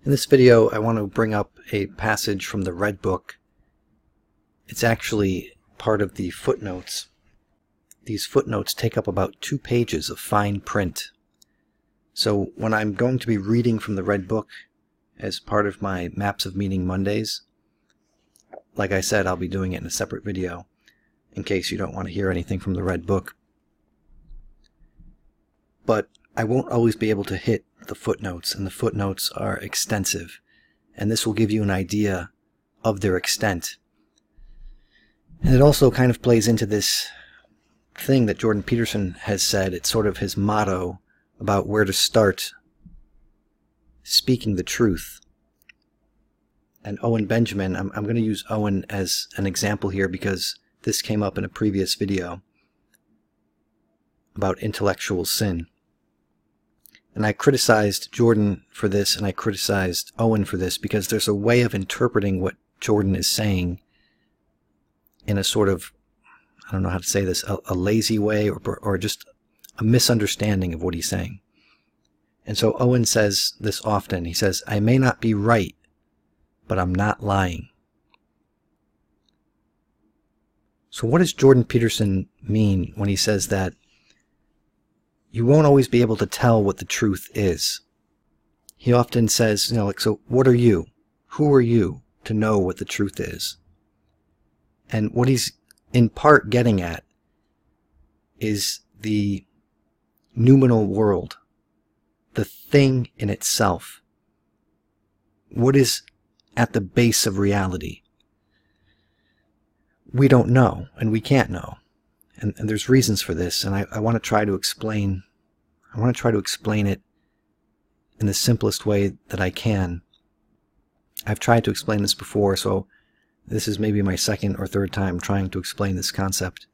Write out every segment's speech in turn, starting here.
In this video, I want to bring up a passage from the Red Book. It's actually part of the footnotes. These footnotes take up about 2 pages of fine print. So when I'm going to be reading from the Red Book as part of my Maps of Meaning Mondays, like I said, I'll be doing it in a separate video in case you don't want to hear anything from the Red Book. But I won't always be able to hit the footnotes, and the footnotes are extensive, and this will give you an idea of their extent. And it also kind of plays into this thing that Jordan Peterson has said. It's sort of his motto about where to start speaking the truth. And Owen Benjamin, I'm going to use Owen as an example here because this came up in a previous video about intellectual sin. And I criticized Jordan for this, and I criticized Owen for this, because there's a way of interpreting what Jordan is saying in a sort of, I don't know how to say this, a lazy way, or just a misunderstanding of what he's saying. And so Owen says this often. He says, "I may not be right, but I'm not lying." So what does Jordan Peterson mean when he says that you won't always be able to tell what the truth is? He often says, so what are you? Who are you to know what the truth is? And what he's in part getting at is the noumenal world, the thing in itself. What is at the base of reality? We don't know, and we can't know. And there's reasons for this, and I want to try to explain. I want to try to explain it in the simplest way that I can. I've tried to explain this before, so this is maybe my second or third time trying to explain this concept.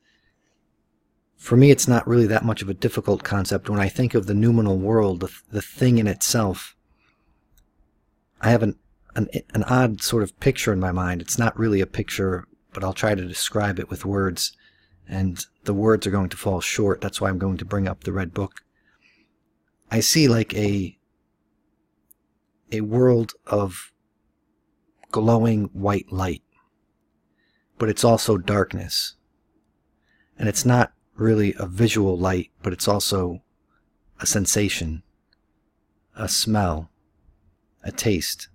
For me, it's not really that much of a difficult concept. When I think of the noumenal world, the thing in itself, I have an odd sort of picture in my mind. It's not really a picture, but I'll try to describe it with words. And the words are going to fall short. That's why I'm going to bring up the Red Book. I see like a world of glowing white light, but it's also darkness. And it's not really a visual light, but it's also a sensation, a smell, a taste.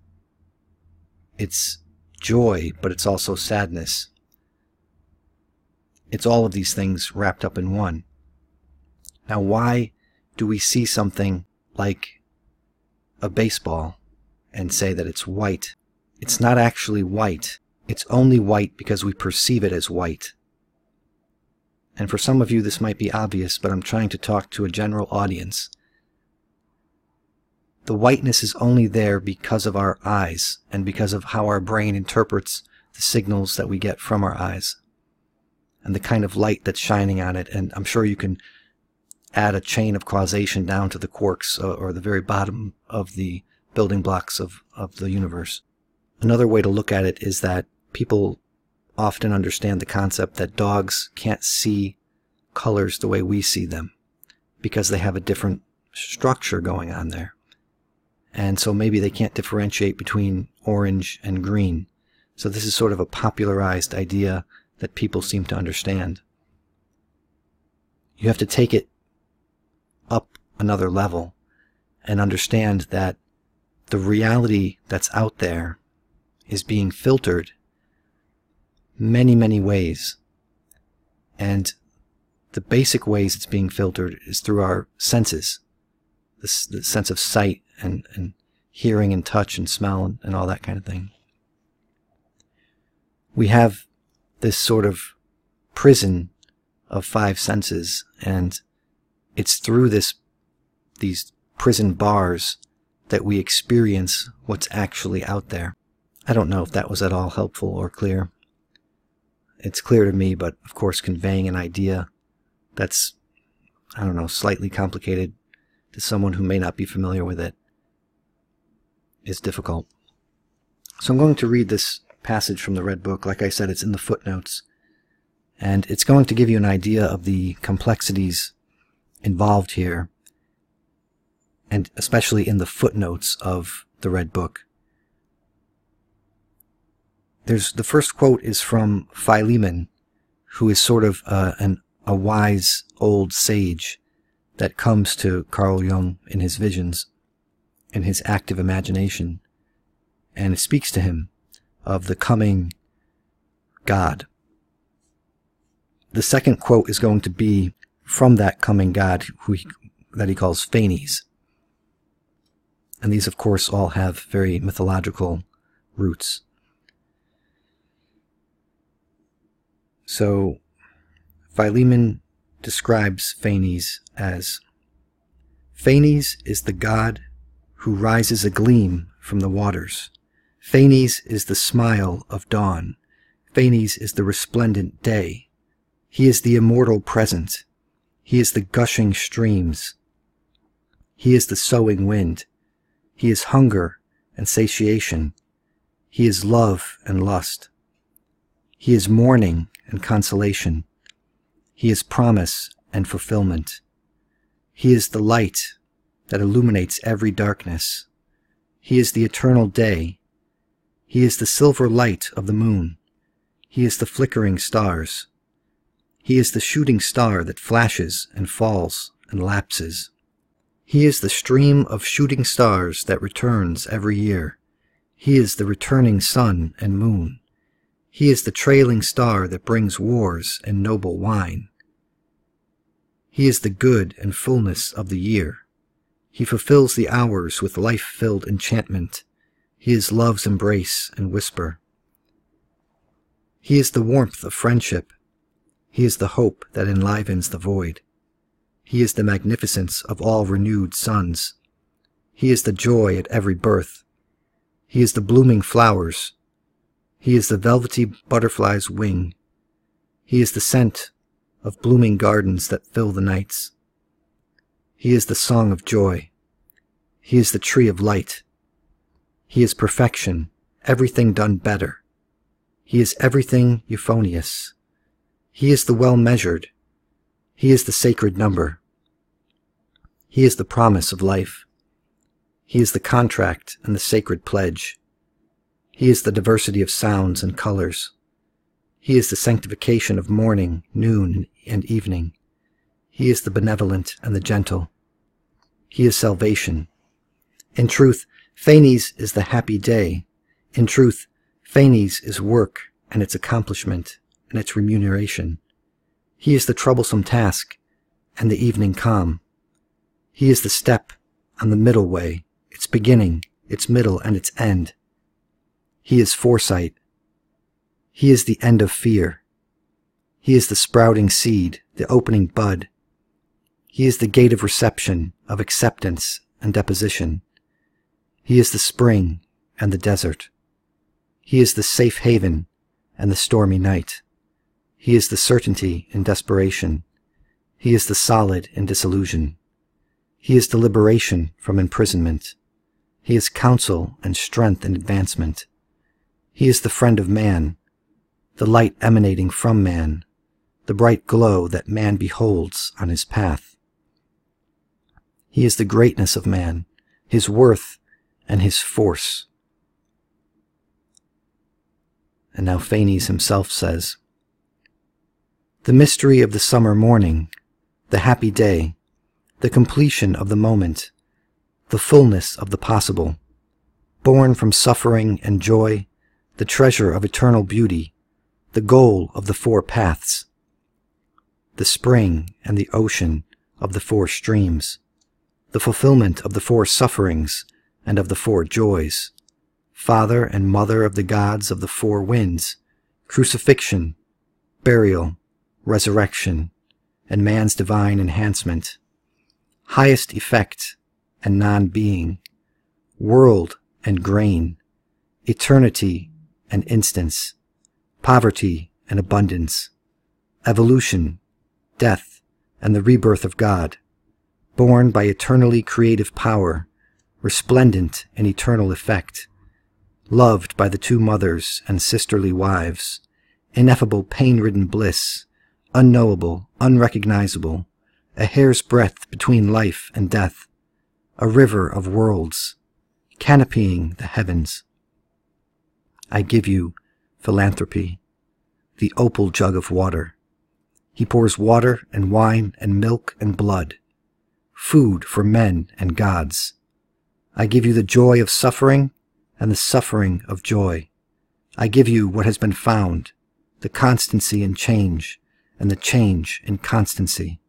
It's joy, but it's also sadness. It's all of these things wrapped up in one. Now, why do we see something like a baseball and say that it's white? It's not actually white. It's only white because we perceive it as white. And for some of you this might be obvious, but I'm trying to talk to a general audience. The whiteness is only there because of our eyes and because of how our brain interprets the signals that we get from our eyes and the kind of light that's shining on it. And I'm sure you can add a chain of causation down to the quarks or the very bottom of the building blocks of the universe. Another way to look at it is that people often understand the concept that dogs can't see colors the way we see them because they have a different structure going on there. And so maybe they can't differentiate between orange and green. So this is sort of a popularized idea that people seem to understand. You have to take it up another level and understand that the reality that's out there is being filtered many, many ways. And the basic ways it's being filtered is through our senses, the sense of sight and hearing and touch and smell and all that kind of thing. We have this sort of prison of 5 senses, and it's through these prison bars that we experience what's actually out there. I don't know if that was at all helpful or clear. It's clear to me, but of course conveying an idea that's, I don't know, slightly complicated to someone who may not be familiar with it is difficult. So I'm going to read this passage from the Red Book. Like I said, it's in the footnotes, and it's going to give you an idea of the complexities involved here, and especially in the footnotes of the Red Book. The first quote is from Philemon, who is sort of a wise old sage that comes to Carl Jung in his visions, in his active imagination, and it speaks to him of the coming God. The second quote is going to be from that coming God that he calls Phanes. And these, of course, all have very mythological roots. So, Philemon describes Phanes as, Phanes is the god who rises a gleam from the waters. Phanes is the smile of dawn. Phanes is the resplendent day. He is the immortal present. He is the gushing streams. He is the sowing wind. He is hunger and satiation. He is love and lust. He is mourning and consolation. He is promise and fulfillment. He is the light that illuminates every darkness. He is the eternal day. He is the silver light of the moon. He is the flickering stars. He is the shooting star that flashes and falls and lapses. He is the stream of shooting stars that returns every year. He is the returning sun and moon. He is the trailing star that brings wars and noble wine. He is the good and fullness of the year. He fulfills the hours with life-filled enchantment. He is love's embrace and whisper. He is the warmth of friendship. He is the hope that enlivens the void. He is the magnificence of all renewed suns. He is the joy at every birth. He is the blooming flowers. He is the velvety butterfly's wing. He is the scent of blooming gardens that fill the nights. He is the song of joy. He is the tree of light. He is perfection, everything done better. He is everything euphonious. He is the well-measured. He is the sacred number. He is the promise of life. He is the contract and the sacred pledge. He is the diversity of sounds and colors. He is the sanctification of morning, noon, and evening. He is the benevolent and the gentle. He is salvation. In truth, Phanes is the happy day. In truth, Phanes is work and its accomplishment and its remuneration. He is the troublesome task and the evening calm. He is the step on the middle way, its beginning, its middle, and its end. He is foresight. He is the end of fear. He is the sprouting seed, the opening bud. He is the gate of reception, of acceptance and deposition. He is the spring and the desert. He is the safe haven and the stormy night. He is the certainty in desperation. He is the solid in disillusion. He is the liberation from imprisonment. He is counsel and strength in advancement. He is the friend of man, the light emanating from man, the bright glow that man beholds on his path. He is the greatness of man, his worth and his force. And now Phanes himself says, the mystery of the summer morning, the happy day, the completion of the moment, the fullness of the possible, born from suffering and joy, the treasure of eternal beauty, the goal of the four paths, the spring and the ocean of the four streams, the fulfillment of the four sufferings and of the four joys, father and mother of the gods of the four winds, crucifixion, burial, resurrection, and man's divine enhancement, highest effect and non-being, world and grain, eternity and instance, poverty and abundance, evolution, death, and the rebirth of God, born by eternally creative power, resplendent in eternal effect, loved by the two mothers and sisterly wives, ineffable pain-ridden bliss, unknowable, unrecognizable, a hair's breadth between life and death, a river of worlds, canopying the heavens. I give you philanthropy, the opal jug of water. He pours water and wine and milk and blood, food for men and gods. I give you the joy of suffering and the suffering of joy. I give you what has been found, the constancy in change and the change in constancy.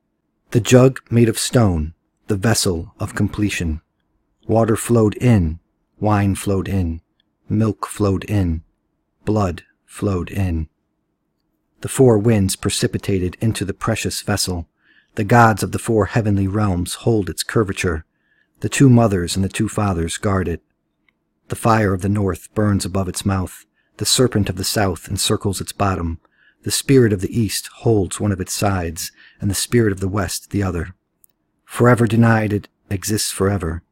The jug made of stone, the vessel of completion. Water flowed in, wine flowed in, milk flowed in, blood flowed in. The four winds precipitated into the precious vessel. The gods of the four heavenly realms hold its curvature. The two mothers and the two fathers guard it. The fire of the north burns above its mouth. The serpent of the south encircles its bottom. The spirit of the east holds one of its sides, and the spirit of the west the other. Forever denied, it exists forever,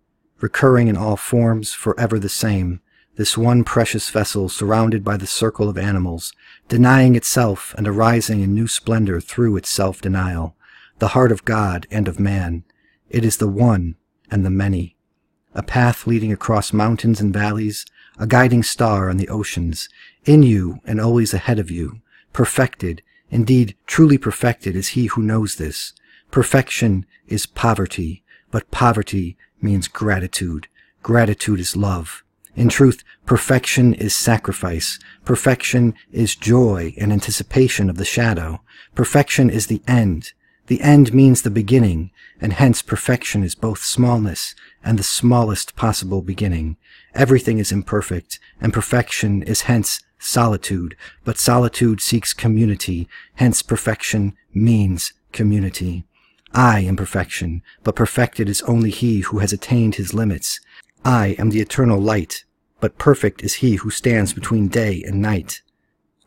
recurring in all forms, forever the same, this one precious vessel surrounded by the circle of animals, denying itself and arising in new splendor through its self-denial, the heart of God and of man. It is the one and the many, a path leading across mountains and valleys, a guiding star on the oceans, in you and always ahead of you, perfected, indeed truly perfected is he who knows this. Perfection is poverty, but poverty means gratitude. Gratitude is love. In truth, perfection is sacrifice. Perfection is joy and anticipation of the shadow. Perfection is the end. The end means the beginning, and hence perfection is both smallness and the smallest possible beginning. Everything is imperfect, and perfection is hence solitude, but solitude seeks community, hence perfection means community. I am perfection, but perfected is only he who has attained his limits. I am the eternal light, but perfect is he who stands between day and night.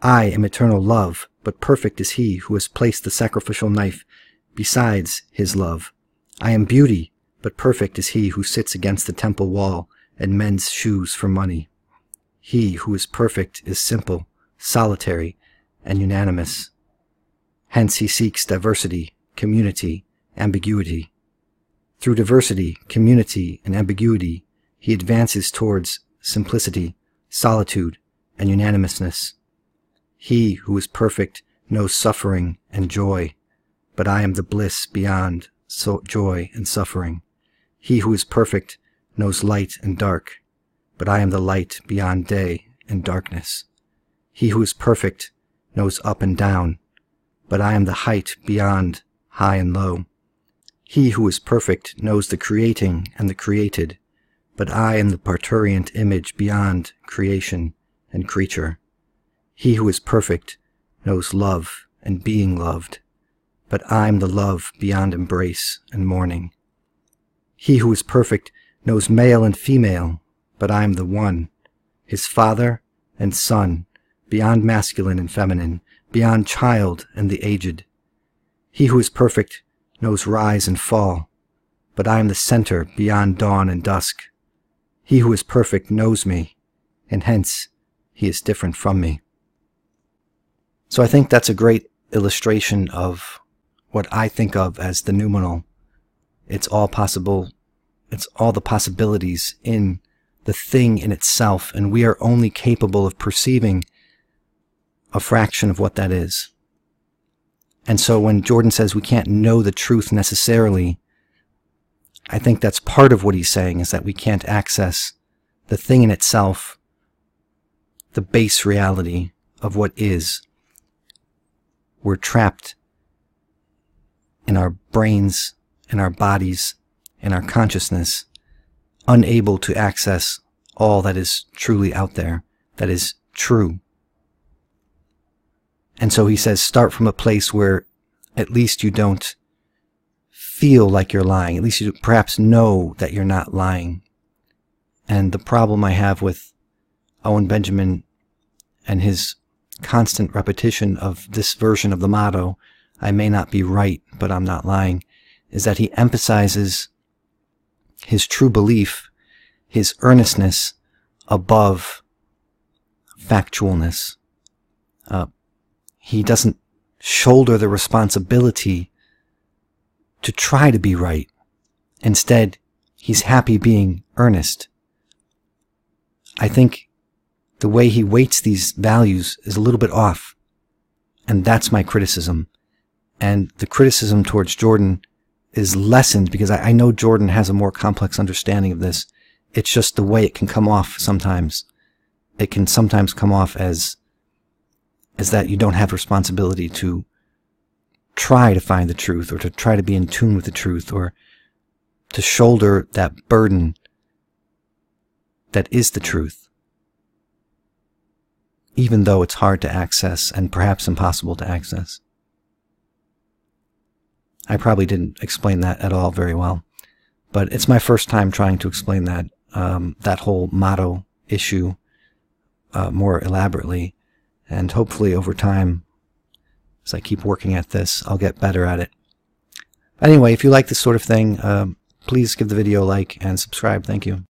I am eternal love, but perfect is he who has placed the sacrificial knife besides his love. I am beauty, but perfect is he who sits against the temple wall and mends shoes for money. He who is perfect is simple, solitary, and unanimous. Hence he seeks diversity, community, ambiguity. Through diversity, community, and ambiguity, he advances towards simplicity, solitude, and unanimousness. He who is perfect knows suffering and joy, but I am the bliss beyond joy and suffering. He who is perfect knows light and dark, but I am the light beyond day and darkness. He who is perfect knows up and down, but I am the height beyond high and low. He who is perfect knows the creating and the created, but I am the parturient image beyond creation and creature. He who is perfect knows love and being loved, but I am the love beyond embrace and mourning. He who is perfect knows male and female, but I am the one, his father and son, beyond masculine and feminine, beyond child and the aged. He who is perfect knows rise and fall, but I am the center beyond dawn and dusk. He who is perfect knows me, and hence he is different from me. So I think that's a great illustration of what I think of as the noumenal. It's all possible. It's all the possibilities in the thing in itself, and we are only capable of perceiving a fraction of what that is. And so when Jordan says we can't know the truth necessarily, I think that's part of what he's saying, is that we can't access the thing in itself, the base reality of what is. We're trapped in our brains, in our bodies, in our consciousness, unable to access all that is truly out there, that is true. And so he says, start from a place where at least you don't feel like you're lying. At least you perhaps know that you're not lying. And the problem I have with Owen Benjamin and his constant repetition of this version of the motto, I may not be right, but I'm not lying, is that he emphasizes his true belief, his earnestness above factualness. He doesn't shoulder the responsibility to try to be right. Instead, he's happy being earnest. I think the way he weights these values is a little bit off. And that's my criticism. And the criticism towards Jordan is lessened because I know Jordan has a more complex understanding of this. It's just the way it can come off sometimes. It can sometimes come off as that you don't have responsibility to try to find the truth, or to try to be in tune with the truth, or to shoulder that burden that is the truth, even though it's hard to access and perhaps impossible to access. I probably didn't explain that at all very well, but it's my first time trying to explain that whole motto issue more elaborately, and hopefully over time, as I keep working at this, I'll get better at it. Anyway, if you like this sort of thing, please give the video a like and subscribe. Thank you.